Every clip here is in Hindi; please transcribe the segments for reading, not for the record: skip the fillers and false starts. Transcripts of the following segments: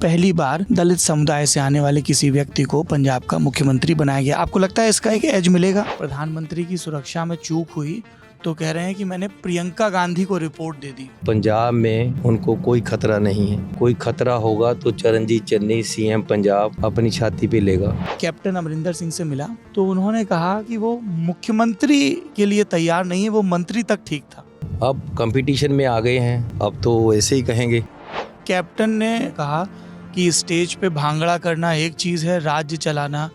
पहली बार दलित समुदाय से आने वाले किसी व्यक्ति को पंजाब का मुख्यमंत्री बनाया गया। आपको लगता है इसका एक एज मिलेगा? प्रधानमंत्री की सुरक्षा में चूक हुई तो कह रहे हैं कि मैंने प्रियंका गांधी को रिपोर्ट दे दी। पंजाब में उनको कोई खतरा नहीं है। कोई खतरा होगा तो चरणजीत चन्नी सीएम पंजाब अपनी छाती पे लेगा। कैप्टन अमरिंदर सिंह से मिला तो उन्होंने कहा कि वो मुख्यमंत्री के लिए तैयार नहीं है, वो मंत्री तक ठीक था। अब कंपटीशन में आ गए हैं, अब तो ऐसे ही कहेंगे। कैप्टन ने कहा कि स्टेज पे भांगड़ा करना एक चीज़ है, राज्य चलाना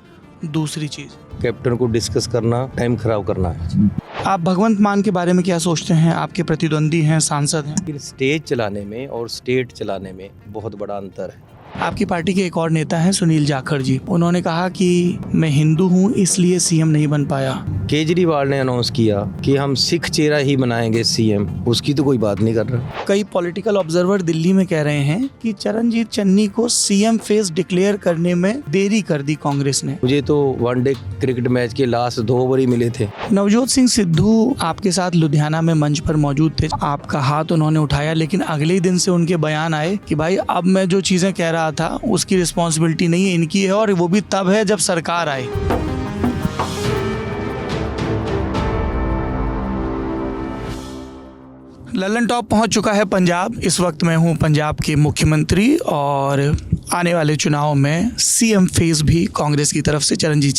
दूसरी चीज़। कैप्टन को डिस्कस करना टाइम खराब करना है। आप भगवंत मान के बारे में क्या सोचते हैं? आपके प्रतिद्वंदी हैं, सांसद हैं। स्टेज चलाने में और स्टेट चलाने में बहुत बड़ा अंतर है। आपकी पार्टी के एक और नेता हैं सुनील जाखड़ जी, उन्होंने कहा कि मैं हिंदू हूं इसलिए सीएम नहीं बन पाया। केजरीवाल ने अनाउंस किया कि हम सिख चेहरा ही बनाएंगे सीएम, उसकी तो कोई बात नहीं कर रहा। कई पॉलिटिकल ऑब्जर्वर दिल्ली में कह रहे हैं कि चरणजीत चन्नी को सीएम फेस डिक्लेयर करने में देरी कर दी कांग्रेस ने। मुझे तो वनडे क्रिकेट मैच के लास्ट 2 ओवर ही मिले थे। नवजोत सिंह सिद्धू आपके साथ लुधियाना में मंच पर मौजूद थे, आपका हाथ उन्होंने उठाया, लेकिन अगले ही दिन से उनके बयान आए कि भाई अब मैं जो चीजें कह रहा था उसकी रिस्पॉन्सिबिलिटी नहीं है, इनकी है, और वो भी तब है जब सरकार आए। लल्लन टॉप पहुंच चुका है पंजाब। इस वक्त मैं हूं पंजाब के मुख्यमंत्री और आने वाले चुनाव में सीएम फेस भी कांग्रेस की तरफ से चरणजीत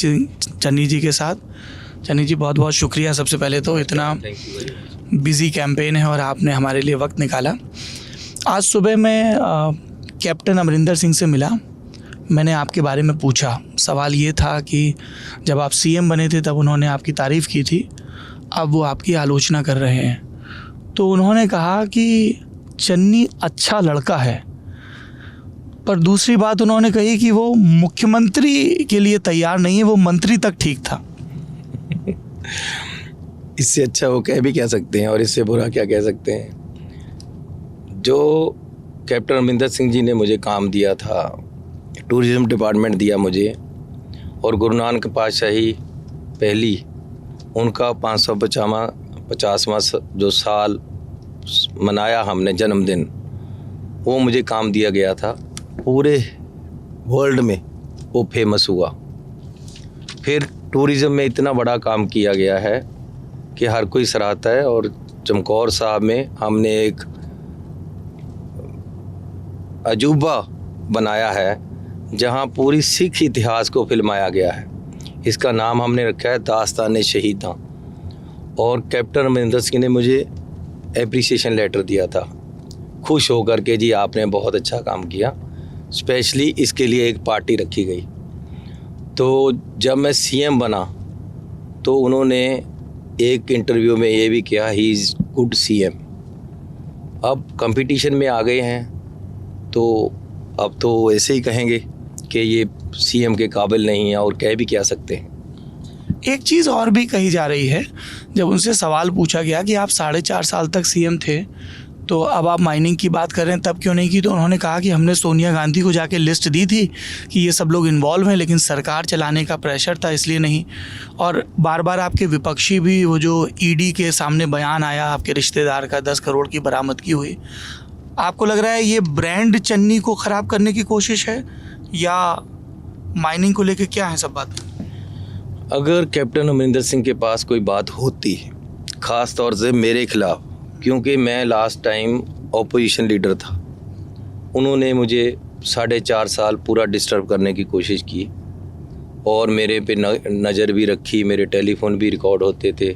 चन्नी जी के साथ। चन्नी जी बहुत बहुत शुक्रिया। सबसे पहले तो इतना बिजी कैंपेन है और आपने हमारे लिए वक्त निकाला। आज सुबह मैं कैप्टन अमरिंदर सिंह से मिला, मैंने आपके बारे में पूछा। सवाल ये था कि जब आप सीएम बने थे तब उन्होंने आपकी तारीफ़ की थी, अब वो आपकी आलोचना कर रहे हैं। तो उन्होंने कहा कि चन्नी अच्छा लड़का है, पर दूसरी बात उन्होंने कही कि वो मुख्यमंत्री के लिए तैयार नहीं है, वो मंत्री तक ठीक था। इससे अच्छा वो कह भी क्या सकते हैं और इससे बुरा क्या कह सकते हैं। जो कैप्टन अमरिंदर सिंह जी ने मुझे काम दिया था, टूरिज़्म डिपार्टमेंट दिया मुझे, और गुरु नानक पातशाही पहली उनका 550वां जो साल मनाया हमने जन्मदिन, वो मुझे काम दिया गया था। पूरे वर्ल्ड में वो फेमस हुआ। फिर टूरिज़्म में इतना बड़ा काम किया गया है कि हर कोई सराहता है। और चमकौर साहब में हमने एक अजूबा बनाया है जहां पूरी सिख इतिहास को फिल्माया गया है। इसका नाम हमने रखा है दास्तान शहीदां। और कैप्टन अमरिंदर सिंह ने मुझे एप्रिसिएशन लेटर दिया था, खुश होकर के, जी आपने बहुत अच्छा काम किया। स्पेशली इसके लिए एक पार्टी रखी गई। तो जब मैं सीएम बना तो उन्होंने एक इंटरव्यू में ये भी किया, ही इज़ गुड सीएम। अब कंपटीशन में आ गए हैं तो अब तो ऐसे ही कहेंगे कि ये सीएम के काबिल नहीं है, और कह भी क्या सकते हैं। एक चीज़ और भी कही जा रही है, जब उनसे सवाल पूछा गया कि आप 4.5 साल तक सीएम थे तो अब आप माइनिंग की बात कर रहे हैं, तब क्यों नहीं की? तो उन्होंने कहा कि हमने सोनिया गांधी को जाके लिस्ट दी थी कि ये सब लोग इन्वॉल्व हैं, लेकिन सरकार चलाने का प्रेशर था इसलिए नहीं। और बार बार आपके विपक्षी भी, वो जो ईडी के सामने बयान आया आपके रिश्तेदार का 10 करोड़ की बरामदगी हुई, आपको लग रहा है ये ब्रांड चन्नी को ख़राब करने की कोशिश है या माइनिंग को लेकर क्या है सब बात? अगर कैप्टन अमरिंदर सिंह के पास कोई बात होती, ख़ास तौर से मेरे खिलाफ, क्योंकि मैं लास्ट टाइम ऑपोजिशन लीडर था, उन्होंने मुझे 4.5 साल पूरा डिस्टर्ब करने की कोशिश की और मेरे पे नज़र भी रखी। मेरे टेलीफोन भी रिकॉर्ड होते थे।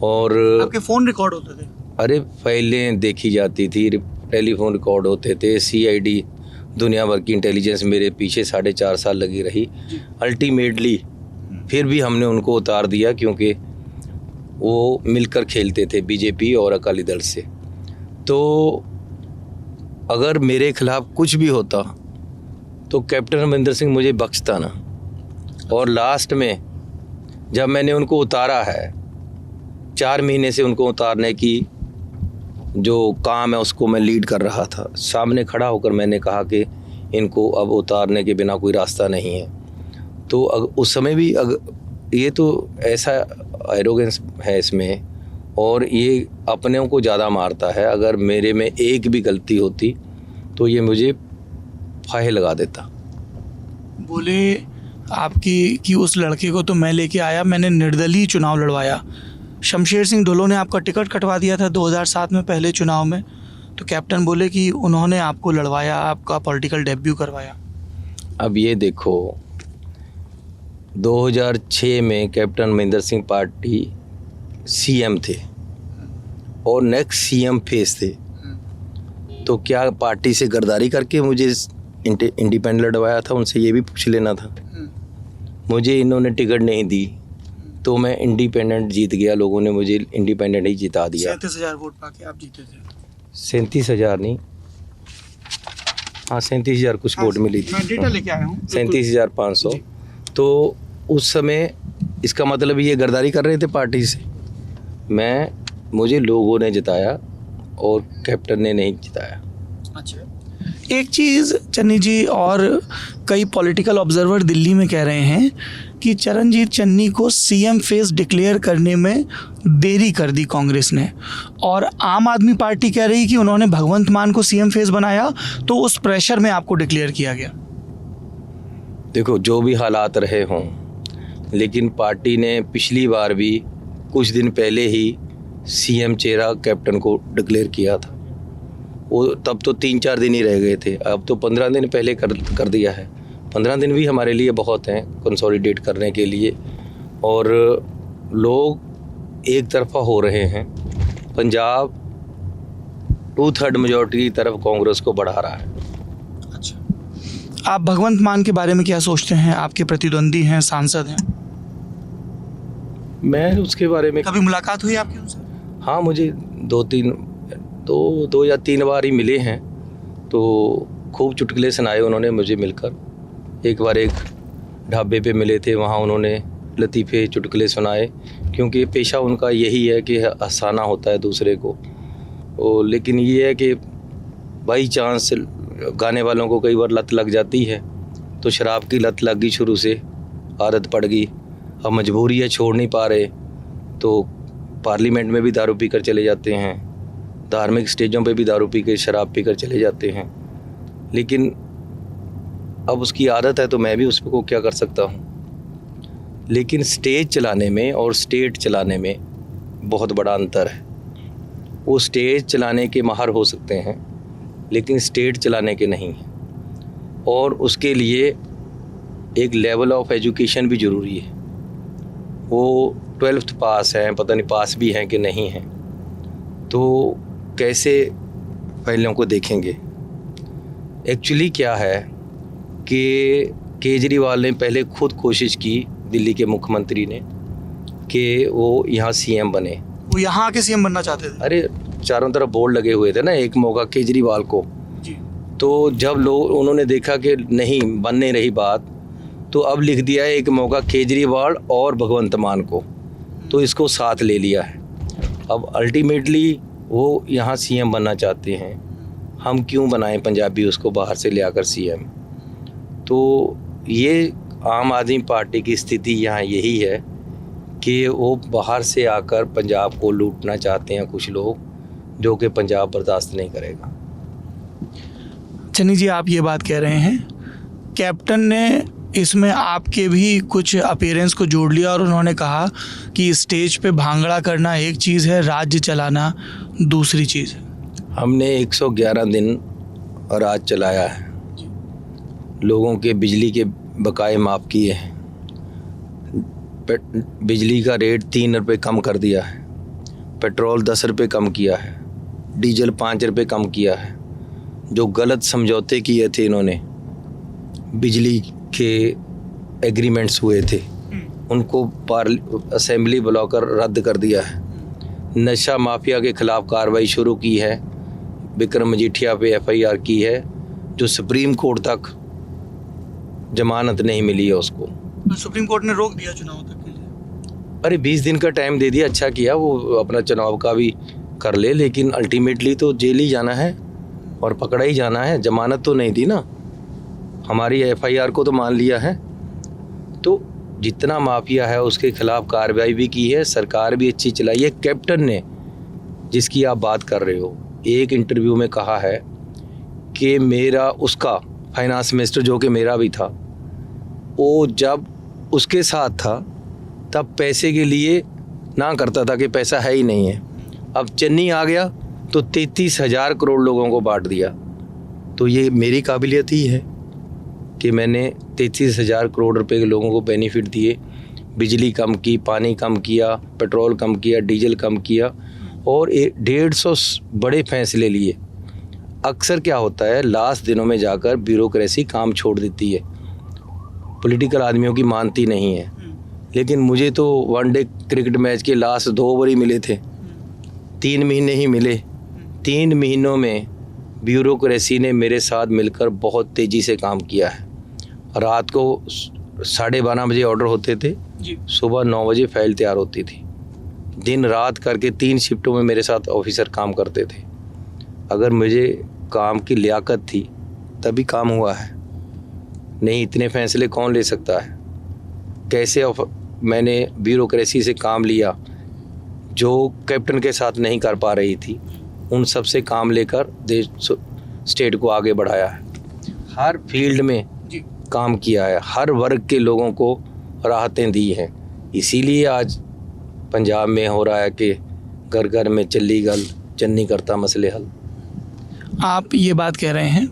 और आपके फ़ोन रिकॉर्ड होते थे? अरे फाइलें देखी जाती थी, टेलीफोन रिकॉर्ड होते थे। सीआईडी दुनिया भर की इंटेलिजेंस मेरे पीछे 4.5 साल लगी रही। अल्टीमेटली फिर भी हमने उनको उतार दिया, क्योंकि वो मिलकर खेलते थे बीजेपी और अकाली दल से। तो अगर मेरे खिलाफ कुछ भी होता तो कैप्टन अमरिंदर सिंह मुझे बख्शता ना। और लास्ट में जब मैंने उनको उतारा है, 4 महीने से उनको उतारने की जो काम है उसको मैं लीड कर रहा था। सामने खड़ा होकर मैंने कहा कि इनको अब उतारने के बिना कोई रास्ता नहीं है। तो उस समय भी ये तो ऐसा एरोगेंस है इसमें, और ये अपनों को ज़्यादा मारता है। अगर मेरे में एक भी गलती होती तो ये मुझे फाहे लगा देता। बोले आपकी कि उस लड़के को तो मैं लेके आया, मैंने निर्दलीय चुनाव लड़वाया। शमशेर सिंह ढुल्लो ने आपका टिकट कटवा दिया था 2007 में पहले चुनाव में, तो कैप्टन बोले कि उन्होंने आपको लड़वाया, आपका पॉलिटिकल डेब्यू करवाया। अब ये देखो, 2006 में captain Mahendra Singh party CM थे और नेक्स्ट सीएम फेस थे, तो क्या पार्टी से गद्दारी करके मुझे इंडिपेंडेंट लड़वाया था? उनसे ये भी पूछ लेना था। मुझे इन्होंने टिकट नहीं दी तो मैं इंडिपेंडेंट जीत गया, लोगों ने मुझे इंडिपेंडेंट ही जिता दिया। 37,000 वोट पाके आप जीते थे। 37,000 नहीं, हाँ 37,000 कुछ वोट मिली थी। मैं डेटा लेके आया हूँ। 37,500। तो उस समय इसका मतलब ये गद्दारी कर रहे थे पार्टी से। मुझे लोगों ने जिताया और कैप्टन ने नहीं जिताया। अच्छा, एक चीज़ चन्नी जी, और कई पॉलिटिकल ऑब्जर्वर दिल्ली में कह रहे हैं कि चरणजीत चन्नी को सीएम फेस डिक्लेयर करने में देरी कर दी कांग्रेस ने, और आम आदमी पार्टी कह रही कि उन्होंने भगवंत मान को सीएम फेस बनाया तो उस प्रेशर में आपको डिक्लेयर किया गया। देखो, जो भी हालात रहे हों, लेकिन पार्टी ने पिछली बार भी कुछ दिन पहले ही सीएम चेहरा कैप्टन को डिक्लेयर किया था। वो तब तो 3-4 दिन ही रह गए थे, अब तो 15 दिन पहले कर दिया है। 15 दिन भी हमारे लिए बहुत हैं कंसोलिडेट करने के लिए, और लोग एक तरफा हो रहे हैं। पंजाब 2/3 मेजॉरिटी की तरफ कांग्रेस को बढ़ा रहा है। अच्छा, आप भगवंत मान के बारे में क्या सोचते हैं? आपके प्रतिद्वंदी हैं, सांसद हैं। मैं उसके बारे में कभी मुलाकात हुई आपकी उनसे? हाँ, मुझे 2 या 3 बार ही मिले हैं, तो खूब चुटकुले सुनाए उन्होंने मुझे मिलकर। एक बार एक ढाबे पे मिले थे, वहाँ उन्होंने लतीफ़े चुटकुले सुनाए, क्योंकि पेशा उनका यही है कि हंसाना होता है दूसरे को। लेकिन ये है कि बाई चांस गाने वालों को कई बार लत लग जाती है, तो शराब की लत लग गई, शुरू से आदत पड़ गई। अब मजबूरी है, छोड़ नहीं पा रहे, तो पार्लियामेंट में भी दारू पी कर चले जाते हैं, धार्मिक स्टेजों पे भी दारू पी कर, शराब पी कर चले जाते हैं। लेकिन अब उसकी आदत है, तो मैं भी उसको क्या कर सकता हूँ। लेकिन स्टेज चलाने में और स्टेट चलाने में बहुत बड़ा अंतर है। वो स्टेज चलाने के माहिर हो सकते हैं, लेकिन स्टेट चलाने के नहीं हैं, और उसके लिए एक लेवल ऑफ एजुकेशन भी ज़रूरी है। वो 12th पास हैं, पता नहीं पास भी हैं कि नहीं हैं, तो कैसे पहलों को देखेंगे। एक्चुअली क्या है कि केजरीवाल ने पहले खुद कोशिश की, दिल्ली के मुख्यमंत्री ने, कि वो यहाँ सीएम बने। वो यहाँ आके सीएम बनना चाहते थे? अरे चारों तरफ बोर्ड लगे हुए थे ना, एक मौका केजरीवाल को जी। तो जब लोग उन्होंने देखा कि नहीं बन नहीं रही बात, तो अब लिख दिया है एक मौका केजरीवाल और भगवंत मान को, तो इसको साथ ले लिया है। अब अल्टीमेटली वो यहाँ सीएम बनना चाहते हैं, हम क्यों बनाएं पंजाबी उसको बाहर से ले आकर सीएम। तो ये आम आदमी पार्टी की स्थिति यहाँ यही है कि वो बाहर से आकर पंजाब को लूटना चाहते हैं कुछ लोग, जो कि पंजाब बर्दाश्त नहीं करेगा। चन्नी जी, आप ये बात कह रहे हैं, कैप्टन ने इसमें आपके भी कुछ अपीयरेंस को जोड़ लिया और उन्होंने कहा कि स्टेज पे भांगड़ा करना एक चीज़ है, राज्य चलाना दूसरी चीज़ है। हमने 111 दिन राज चलाया है, लोगों के बिजली के बकाए माफ़ किए हैं, बिजली का रेट 3 रुपये कम कर दिया है, पेट्रोल 10 रुपये कम किया है, डीजल 5 रुपये कम किया है। जो गलत समझौते किए थे इन्होंने, बिजली के एग्रीमेंट्स हुए थे, उनको असेंबली बुलाकर रद्द कर दिया है। नशा माफिया के खिलाफ कार्रवाई शुरू की है, विक्रम मजीठिया पे एफआईआर की है, जो सुप्रीम कोर्ट तक जमानत नहीं मिली है उसको। तो सुप्रीम कोर्ट ने रोक दिया चुनाव तक के लिए। अरे 20 दिन का टाइम दे दिया, अच्छा किया, वो अपना चुनाव का भी कर ले, लेकिन अल्टीमेटली तो जेल ही जाना है और पकड़ा ही जाना है। जमानत तो नहीं दी ना, हमारी एफआईआर को तो मान लिया है। तो जितना माफिया है उसके खिलाफ कार्रवाई भी की है, सरकार भी अच्छी चलाई है। कैप्टन ने, जिसकी आप बात कर रहे हो, एक इंटरव्यू में कहा है कि मेरा उसका फाइनेंस मिनिस्टर जो कि मेरा भी था, वो जब उसके साथ था तब पैसे के लिए ना करता था कि पैसा है ही नहीं है। अब चन्नी आ गया तो 33,000 करोड़ लोगों को बांट दिया। तो ये मेरी काबिलियत ही है कि मैंने 33,000 करोड़ रुपए के लोगों को बेनिफिट दिए। बिजली कम की, पानी कम किया, पेट्रोल कम किया, डीजल कम किया और 150 बड़े फैसले लिए। अक्सर क्या होता है, लास्ट दिनों में जाकर ब्यूरोक्रेसी काम छोड़ देती है, पॉलिटिकल आदमियों की मानती नहीं है। लेकिन मुझे तो वनडे क्रिकेट मैच के लास्ट 2 ओवर ही मिले थे, 3 महीने ही मिले। 3 महीनों में ब्यूरोक्रेसी ने मेरे साथ मिलकर बहुत तेज़ी से काम किया है। रात को 12:30 बजे ऑर्डर होते थे, सुबह 9 बजे फाइल तैयार होती थी। दिन रात करके 3 शिफ्टों में मेरे साथ ऑफिसर काम करते थे। अगर मुझे काम की लियाकत थी तभी काम हुआ है, नहीं इतने फैसले कौन ले सकता है। कैसे मैंने ब्यूरोक्रेसी से काम लिया, जो कैप्टन के साथ नहीं कर पा रही थी, उन सब से काम लेकर देश स्टेट को आगे बढ़ाया है। हर फील्ड में काम किया है, हर वर्ग के लोगों को राहतें दी हैं। इसीलिए आज पंजाब में हो रहा है कि घर घर में चली गल, चन्नी करता मसले हल। आप ये बात कह रहे हैं,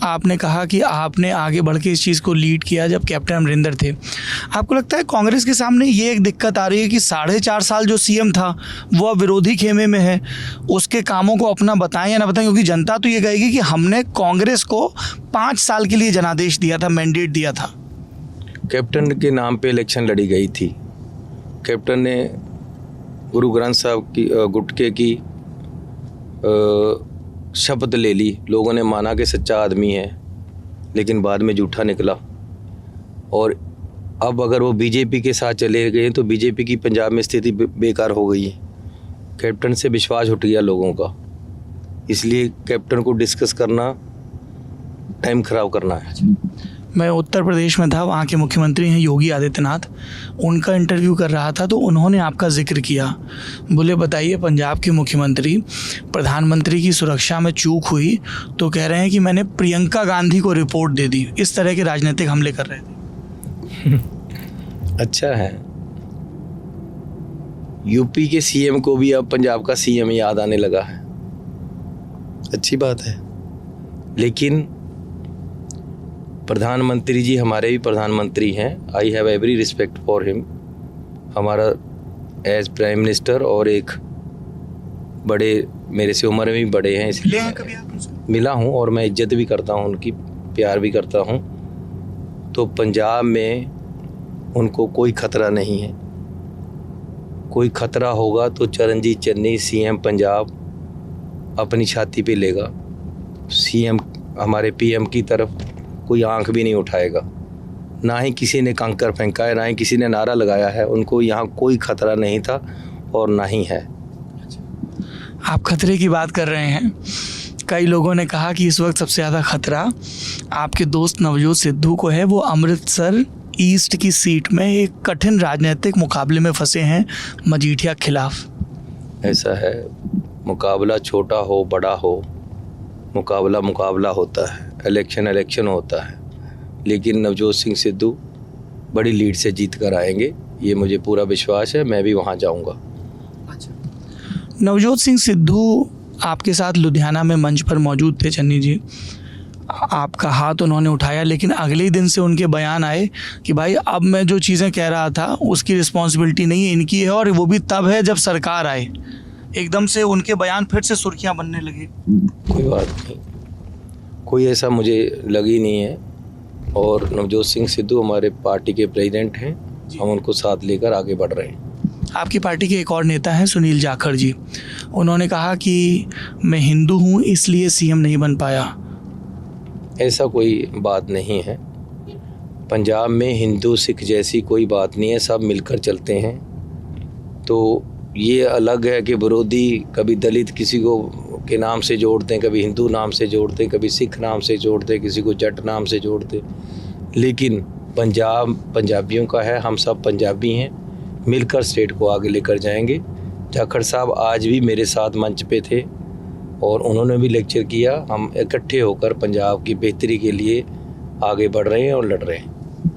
आपने कहा कि आपने आगे बढ़ के इस चीज़ को लीड किया जब कैप्टन अमरिंदर थे। आपको लगता है कांग्रेस के सामने ये एक दिक्कत आ रही है कि 4.5 साल जो सीएम था वो अब विरोधी खेमे में है, उसके कामों को अपना बताएं या ना बताएं, क्योंकि जनता तो ये कहेगी कि हमने कांग्रेस को 5 साल के लिए जनादेश दिया था, मैंडेट दिया था। कैप्टन के नाम पे इलेक्शन लड़ी गई थी। कैप्टन ने गुरु ग्रंथ साहब की गुटके की शपथ ले ली, लोगों ने माना कि सच्चा आदमी है, लेकिन बाद में झूठा निकला। और अब अगर वो बीजेपी के साथ चले गए तो बीजेपी की पंजाब में स्थिति बेकार हो गई है। कैप्टन से विश्वास उठ गया लोगों का, इसलिए कैप्टन को डिस्कस करना टाइम खराब करना है। मैं उत्तर प्रदेश में था, वहाँ के मुख्यमंत्री हैं योगी आदित्यनाथ, उनका इंटरव्यू कर रहा था तो उन्होंने आपका जिक्र किया। बोले बताइए, पंजाब के मुख्यमंत्री, प्रधानमंत्री की सुरक्षा में चूक हुई तो कह रहे हैं कि मैंने प्रियंका गांधी को रिपोर्ट दे दी। इस तरह के राजनीतिक हमले कर रहे थे। अच्छा है, यूपी के सीएम को भी अब पंजाब का सीएम याद आने लगा है, अच्छी बात है। लेकिन प्रधानमंत्री जी हमारे भी प्रधानमंत्री हैं, I have every respect for him. हमारा एज प्राइम मिनिस्टर और एक बड़े, मेरे से उम्र में भी बड़े हैं, इसलिए कभी आप उनसे? मिला हूँ और मैं इज्जत भी करता हूँ उनकी, प्यार भी करता हूँ। तो पंजाब में उनको कोई ख़तरा नहीं है। कोई ख़तरा होगा तो चरणजीत चन्नी सीएम पंजाब अपनी छाती पे लेगा। सीएम हमारे पीएम की तरफ कोई आंख भी नहीं उठाएगा, ना ही किसी ने कंकर फेंका है, ना ही किसी ने नारा लगाया है। उनको यहाँ कोई खतरा नहीं था और ना ही है। आप खतरे की बात कर रहे हैं, कई लोगों ने कहा कि इस वक्त सबसे ज़्यादा खतरा आपके दोस्त नवजोत सिद्धू को है। वो अमृतसर ईस्ट की सीट में एक कठिन राजनीतिक मुकाबले में फंसे हैं मजीठिया के खिलाफ। ऐसा है, मुकाबला छोटा हो बड़ा हो, मुकाबला मुकाबला होता है, इलेक्शन इलेक्शन होता है। लेकिन नवजोत सिंह सिद्धू बड़ी लीड से जीत कर आएंगे, ये मुझे पूरा विश्वास है। मैं भी वहाँ जाऊँगा। नवजोत सिंह सिद्धू आपके साथ लुधियाना में मंच पर मौजूद थे चन्नी जी, आपका हाथ उन्होंने उठाया, लेकिन अगले ही दिन से उनके बयान आए कि भाई अब मैं जो चीज़ें कह रहा था उसकी रिस्पॉन्सिबिलिटी नहीं है, इनकी है, और वो भी तब है जब सरकार आए। एकदम से उनके बयान फिर से सुर्खियां बनने लगे। कोई बात नहीं, कोई ऐसा मुझे लगी नहीं है। और नवजोत सिंह सिद्धू हमारे पार्टी के प्रेसिडेंट हैं, हम उनको साथ लेकर आगे बढ़ रहे हैं। आपकी पार्टी के एक और नेता हैं सुनील जाखड़ जी, उन्होंने कहा कि मैं हिंदू हूँ इसलिए सीएम नहीं बन पाया। ऐसा कोई बात नहीं है। पंजाब में हिंदू सिख जैसी कोई बात नहीं है, सब मिलकर चलते हैं। तो ये अलग है कि विरोधी कभी दलित किसी को के नाम से जोड़ते हैं, कभी हिंदू नाम से जोड़ते हैं, कभी सिख नाम से जोड़ते हैं, किसी को जट नाम से जोड़ते हैं। लेकिन पंजाब पंजाबियों का है, हम सब पंजाबी हैं, मिलकर स्टेट को आगे लेकर जाएंगे। जाखड़ साहब आज भी मेरे साथ मंच पे थे और उन्होंने भी लेक्चर किया। हम इकट्ठे होकर पंजाब की बेहतरी के लिए आगे बढ़ रहे हैं और लड़ रहे हैं।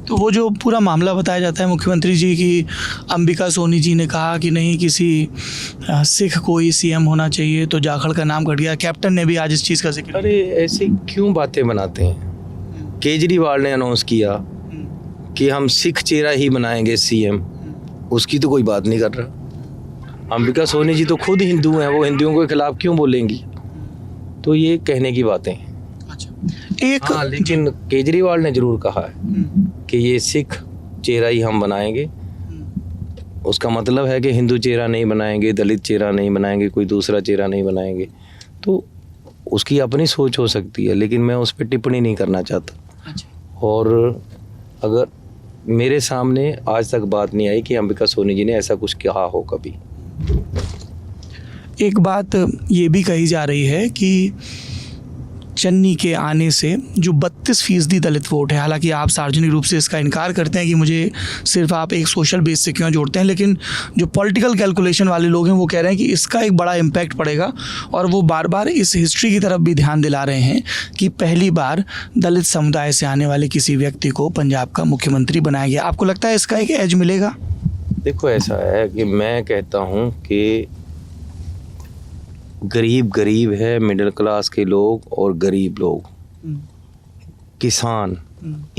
तो वो जो पूरा मामला बताया जाता है मुख्यमंत्री जी की, अंबिका सोनी जी ने कहा कि नहीं किसी सिख को ही सीएम होना चाहिए, तो जाखड़ का नाम कट गया। कैप्टन ने भी आज इस चीज़ का जिक्र। अरे ऐसी क्यों बातें बनाते हैं? केजरीवाल ने अनाउंस किया कि हम सिख चेहरा ही बनाएंगे सीएम, उसकी तो कोई बात नहीं कर रहा। अंबिका सोनी जी तो खुद हिंदू हैं, वो हिंदुओं के खिलाफ क्यों बोलेंगी? तो ये कहने की बातें हैं। एक हाँ, लेकिन केजरीवाल ने जरूर कहा है कि ये सिख चेहरा ही हम बनाएंगे। उसका मतलब है कि हिंदू चेहरा नहीं बनाएंगे, दलित चेहरा नहीं बनाएंगे, कोई दूसरा चेहरा नहीं बनाएंगे। तो उसकी अपनी सोच हो सकती है, लेकिन मैं उस पर टिप्पणी नहीं करना चाहता। और अगर मेरे सामने आज तक बात नहीं आई कि अंबिका सोनी जी ने ऐसा कुछ कहा हो कभी। एक बात ये भी कही जा रही है कि चन्नी के आने से जो 32% दलित वोट है, हालांकि आप सार्वजनिक रूप से इसका इनकार करते हैं कि मुझे सिर्फ आप एक सोशल बेस से क्यों जोड़ते हैं, लेकिन जो पॉलिटिकल कैलकुलेशन वाले लोग हैं वो कह रहे हैं कि इसका एक बड़ा इम्पैक्ट पड़ेगा। और वो बार बार इस हिस्ट्री की तरफ भी ध्यान दिला रहे हैं कि पहली बार दलित समुदाय से आने वाले किसी व्यक्ति को पंजाब का मुख्यमंत्री बनाया गया। आपको लगता है इसका एक एज मिलेगा? देखो, ऐसा है कि मैं कहता हूँ कि गरीब है, मिडिल क्लास के लोग और गरीब लोग, किसान,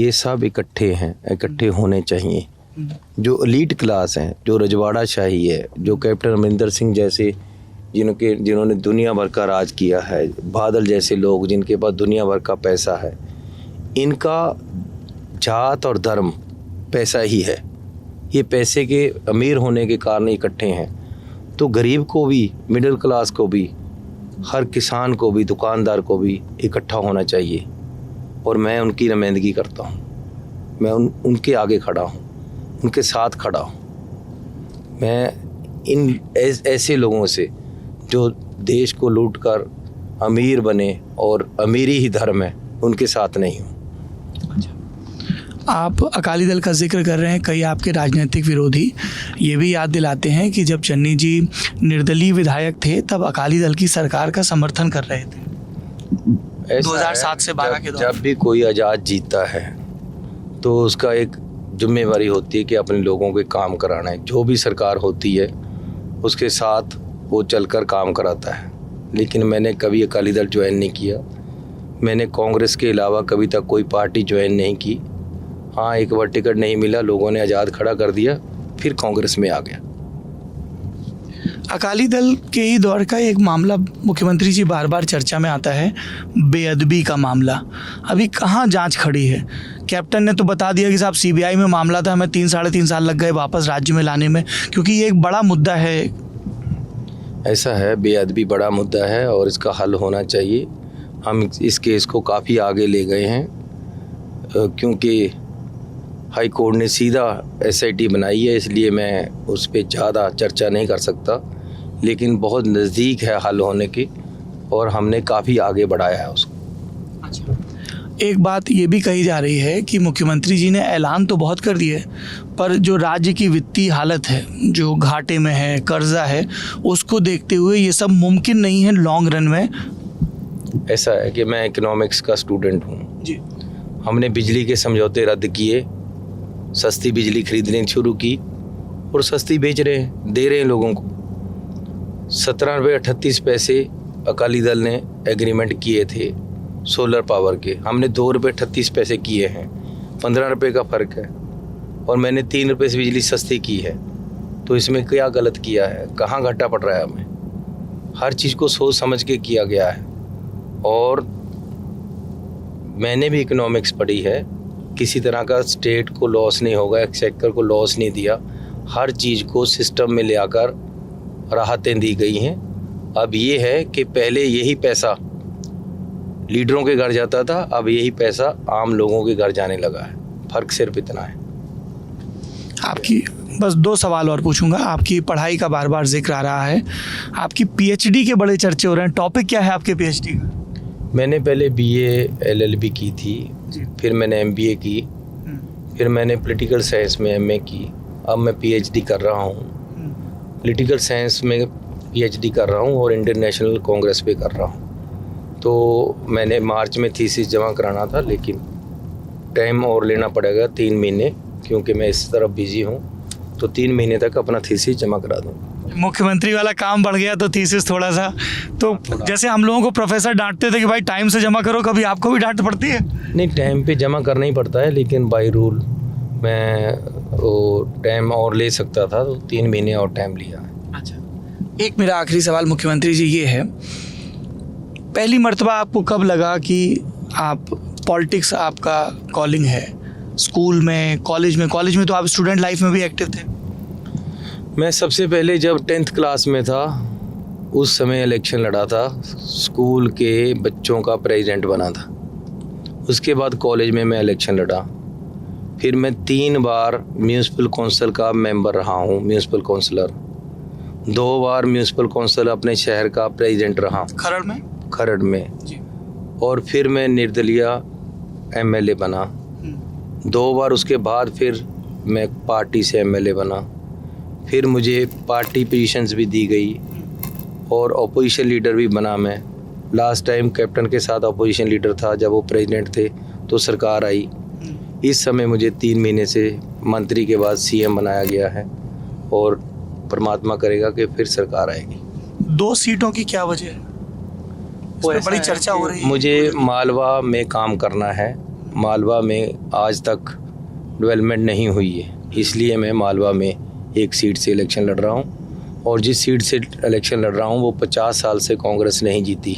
ये सब इकट्ठे होने चाहिए। जो एलीट क्लास हैं, जो रजवाड़ा शाही है, जो कैप्टन अमरिंदर सिंह जैसे जिन्होंने दुनिया भर का राज किया है, बादल जैसे लोग जिनके पास दुनिया भर का पैसा है, इनका जात और धर्म पैसा ही है। ये पैसे के अमीर होने के कारण इकट्ठे हैं। तो गरीब को भी, मिडिल क्लास को भी, हर किसान को भी, दुकानदार को भी इकट्ठा होना चाहिए। और मैं उनकी नुमाइंदगी करता हूँ। मैं उनके आगे खड़ा हूँ, उनके साथ खड़ा हूँ। मैं इन ऐसे लोगों से जो देश को लूटकर अमीर बने और अमीरी ही धर्म है, उनके साथ नहीं हूँ। आप अकाली दल का जिक्र कर रहे हैं, कई आपके राजनीतिक विरोधी ये भी याद दिलाते हैं कि जब चन्नी जी निर्दलीय विधायक थे तब अकाली दल की सरकार का समर्थन कर रहे थे 2007 से 12 के दौरान। जब भी कोई आज़ाद जीतता है तो उसका एक जिम्मेवारी होती है कि अपने लोगों के काम कराना है। जो भी सरकार होती है उसके साथ वो चलकर काम कराता है। लेकिन मैंने कभी अकाली दल ज्वाइन नहीं किया। मैंने कांग्रेस के अलावा कभी तक कोई पार्टी ज्वाइन नहीं की। हाँ, एक बार टिकट नहीं मिला, लोगों ने आज़ाद खड़ा कर दिया, फिर कांग्रेस में आ गया। अकाली दल के ही दौर का एक मामला मुख्यमंत्री जी बार बार चर्चा में आता है, बेअदबी का मामला। अभी कहाँ जांच खड़ी है? कैप्टन ने तो बता दिया कि साहब सीबीआई में मामला था, हमें 3-3.5 साल लग गए वापस राज्य में लाने में, क्योंकि ये एक बड़ा मुद्दा है। ऐसा है, बेअदबी बड़ा मुद्दा है और इसका हल होना चाहिए। हम इस केस को काफ़ी आगे ले गए हैं, क्योंकि हाई कोर्ट ने सीधा एसआईटी बनाई है, इसलिए मैं उस पर ज़्यादा चर्चा नहीं कर सकता। लेकिन बहुत नज़दीक है हल होने की और हमने काफ़ी आगे बढ़ाया है उसको। एक बात ये भी कही जा रही है कि मुख्यमंत्री जी ने ऐलान तो बहुत कर दिए, पर जो राज्य की वित्तीय हालत है, जो घाटे में है, कर्जा है, उसको देखते हुए ये सब मुमकिन नहीं है लॉन्ग रन में। ऐसा है कि मैं इकोनॉमिक्स का स्टूडेंट हूँ जी। हमने बिजली के समझौते रद्द किए, सस्ती बिजली खरीदनी शुरू की और सस्ती बेच रहे हैं, दे रहे हैं लोगों को। 17 रुपये 38 पैसे अकाली दल ने एग्रीमेंट किए थे सोलर पावर के, हमने 2 रुपये 38 पैसे किए हैं, 15 रुपये का फ़र्क है। और मैंने 3 रुपये से बिजली सस्ती की है। तो इसमें क्या गलत किया है? कहाँ घाटा पड़ रहा है हमें? हर चीज़ को सोच समझ के किया गया है। और मैंने भी इकोनॉमिक्स पढ़ी है, किसी तरह का स्टेट को लॉस नहीं होगा, एक्सचेकर को लॉस नहीं दिया। हर चीज़ को सिस्टम में ले आकर राहतें दी गई हैं। अब ये है कि पहले यही पैसा लीडरों के घर जाता था, अब यही पैसा आम लोगों के घर जाने लगा है। फ़र्क सिर्फ इतना है। आपकी बस 2 सवाल और पूछूंगा। आपकी पढ़ाई का बार बार जिक्र आ रहा है, आपकी पीएचडी के बड़े चर्चे हो रहे हैं। टॉपिक क्या है आपके पीएचडी का? मैंने पहले बीए एलएलबी की थी, फिर मैंने एमबीए की, फिर मैंने पॉलिटिकल साइंस में एमए की, अब मैं पीएचडी कर रहा हूँ। पॉलिटिकल साइंस में पीएचडी कर रहा हूँ और इंडियन नेशनल कांग्रेस पे कर रहा हूँ। तो मैंने मार्च में थीसिस जमा कराना था, लेकिन टाइम और लेना पड़ेगा 3 महीने, क्योंकि मैं इस तरफ बिजी हूँ। तो 3 महीने तक अपना थीसिस जमा करा दूँ। मुख्यमंत्री वाला काम बढ़ गया तो थीसिस थोड़ा सा, तो जैसे हम लोगों को प्रोफेसर डांटते थे कि भाई टाइम से जमा करो, कभी आपको भी डांट पड़ती है? नहीं, टाइम पे जमा करना ही पड़ता है, लेकिन बाय रूल मैं वो टाइम और ले सकता था, तो 3 महीने और टाइम लिया। अच्छा, एक मेरा आखिरी सवाल मुख्यमंत्री जी ये है, पहली मर्तबा आपको कब लगा कि आप पॉलिटिक्स आपका कॉलिंग है? स्कूल में, कॉलेज में तो आप स्टूडेंट लाइफ में भी एक्टिव थे। मैं सबसे पहले जब 10th क्लास में था उस समय इलेक्शन लड़ा था, स्कूल के बच्चों का प्रेसिडेंट बना था। उसके बाद कॉलेज में मैं इलेक्शन लड़ा, फिर मैं 3 बार म्यूनिसिपल काउंसिल का मेंबर रहा हूँ, म्यूनिसिपल काउंसलर। 2 बार म्यूनिसिपल काउंसिल अपने शहर का प्रेसिडेंट रहा खरड़ में जी। और फिर मैं निर्दलीय एमएलए बना 2 बार। उसके बाद फिर मैं पार्टी से एमएलए बना, फिर मुझे पार्टी पोजीशंस भी दी गई और अपोजिशन लीडर भी बना मैं। लास्ट टाइम कैप्टन के साथ अपोजिशन लीडर था जब वो प्रेसिडेंट थे, तो सरकार आई। इस समय मुझे 3 महीने से मंत्री के बाद सीएम बनाया गया है और परमात्मा करेगा कि फिर सरकार आएगी। 2 सीटों की क्या वजह है? इस पे बड़ी चर्चा हो रही है। मुझे मालवा में काम करना है। मालवा में आज तक डेवलपमेंट नहीं हुई है, इसलिए मैं मालवा में एक सीट से इलेक्शन लड़ रहा हूँ। और जिस सीट से इलेक्शन लड़ रहा हूँ वो 50 साल से कांग्रेस नहीं जीती,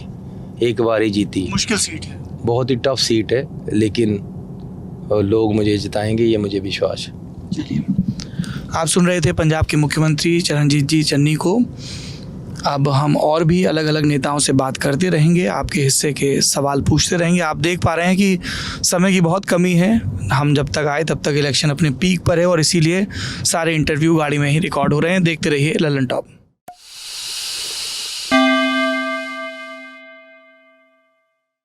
एक बार ही जीती। मुश्किल सीट है, बहुत ही टफ सीट है, लेकिन लोग मुझे जिताएंगे, ये मुझे विश्वास है। चलिए, आप सुन रहे थे पंजाब के मुख्यमंत्री चरणजीत जी चन्नी को। अब हम और भी अलग अलग नेताओं से बात करते रहेंगे, आपके हिस्से के सवाल पूछते रहेंगे। आप देख पा रहे हैं कि समय की बहुत कमी है। हम जब तक आए तब तक इलेक्शन अपने पीक पर है और इसीलिए सारे इंटरव्यू गाड़ी में ही रिकॉर्ड हो रहे हैं। देखते रहिए ललन टॉप।